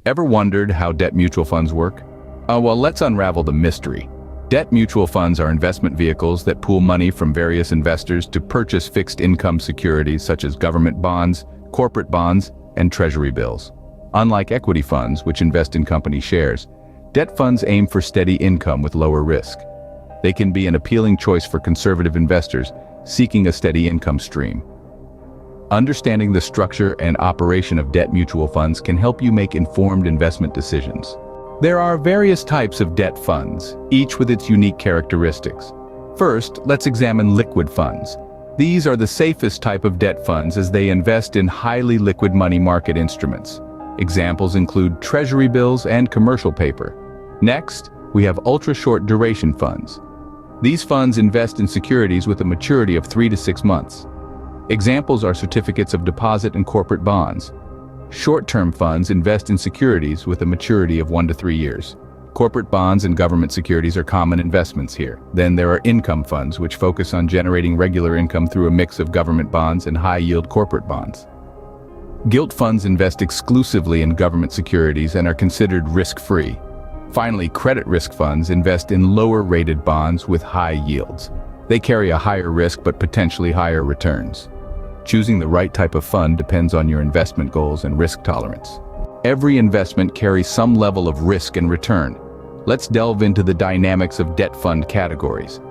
Ever wondered how debt mutual funds work? Well, let's unravel the mystery. Debt mutual funds are investment vehicles that pool money from various investors to purchase fixed income securities such as government bonds, corporate bonds, and treasury bills. Unlike equity funds, which invest in company shares, debt funds aim for steady income with lower risk. They can be an appealing choice for conservative investors seeking a steady income stream. Understanding the structure and operation of debt mutual funds can help you make informed investment decisions. There are various types of debt funds, each with its unique characteristics. First, let's examine liquid funds. These are the safest type of debt funds as they invest in highly liquid money market instruments. Examples include treasury bills and commercial paper. Next, we have ultra-short duration funds. These funds invest in securities with a maturity of 3 to 6 months. Examples are certificates of deposit and corporate bonds. Short-term funds invest in securities with a maturity of 1 to 3 years. Corporate bonds and government securities are common investments here. Then there are income funds, which focus on generating regular income through a mix of government bonds and high-yield corporate bonds. Gilt funds invest exclusively in government securities and are considered risk-free. Finally, credit risk funds invest in lower-rated bonds with high yields. They carry a higher risk but potentially higher returns. Choosing the right type of fund depends on your investment goals and risk tolerance. Every investment carries some level of risk and return. Let's delve into the dynamics of debt fund categories.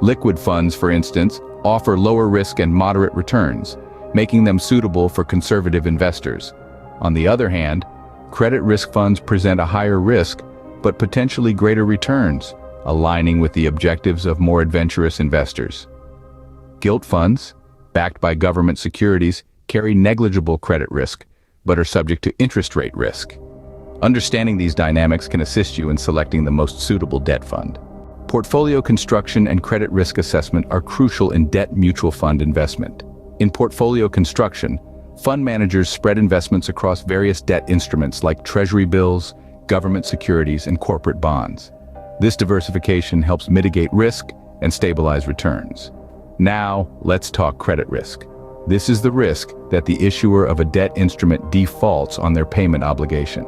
Liquid funds, for instance, offer lower risk and moderate returns, making them suitable for conservative investors. On the other hand, credit risk funds present a higher risk but potentially greater returns, aligning with the objectives of more adventurous investors. Gilt funds, backed by government securities, carry negligible credit risk, but are subject to interest rate risk. Understanding these dynamics can assist you in selecting the most suitable debt fund. Portfolio construction and credit risk assessment are crucial in debt mutual fund investment. In portfolio construction, fund managers spread investments across various debt instruments like treasury bills, government securities, and corporate bonds. This diversification helps mitigate risk and stabilize returns. Now, let's talk credit risk. This is the risk that the issuer of a debt instrument defaults on their payment obligation.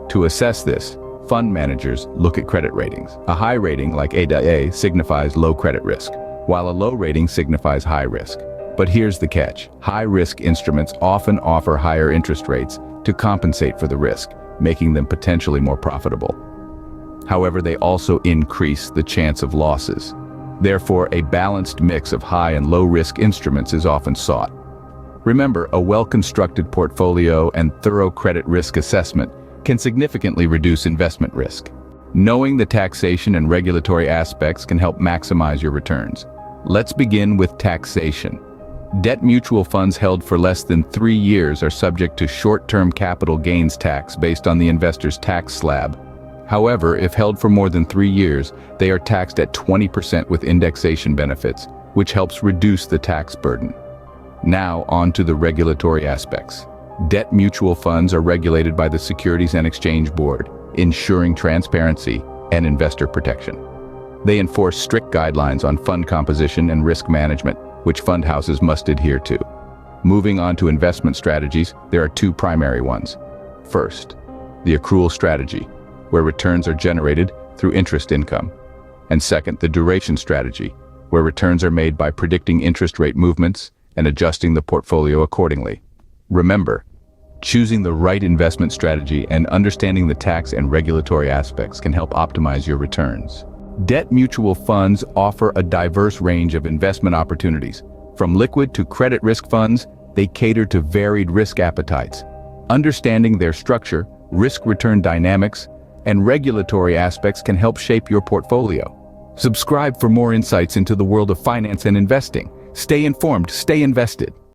To assess this, fund managers look at credit ratings. A high rating, like A signifies low credit risk, while a low rating signifies high risk. But here's the catch. High-risk instruments often offer higher interest rates to compensate for the risk, making them potentially more profitable. However, they also increase the chance of losses. Therefore, a balanced mix of high and low-risk instruments is often sought. Remember, a well-constructed portfolio and thorough credit risk assessment can significantly reduce investment risk. Knowing the taxation and regulatory aspects can help maximize your returns. Let's begin with taxation. Debt mutual funds held for less than 3 years are subject to short-term capital gains tax based on the investor's tax slab. However, if held for more than 3 years, they are taxed at 20% with indexation benefits, which helps reduce the tax burden. Now, on to the regulatory aspects. Debt mutual funds are regulated by the Securities and Exchange Board, ensuring transparency and investor protection. They enforce strict guidelines on fund composition and risk management, which fund houses must adhere to. Moving on to investment strategies, there are 2 primary ones. First, the accrual strategy, where returns are generated through interest income. And second, the duration strategy, where returns are made by predicting interest rate movements and adjusting the portfolio accordingly. Remember, choosing the right investment strategy and understanding the tax and regulatory aspects can help optimize your returns. Debt mutual funds offer a diverse range of investment opportunities. From liquid to credit risk funds, they cater to varied risk appetites. Understanding their structure, risk-return dynamics, and regulatory aspects can help shape your portfolio. Subscribe for more insights into the world of finance and investing. Stay informed, stay invested.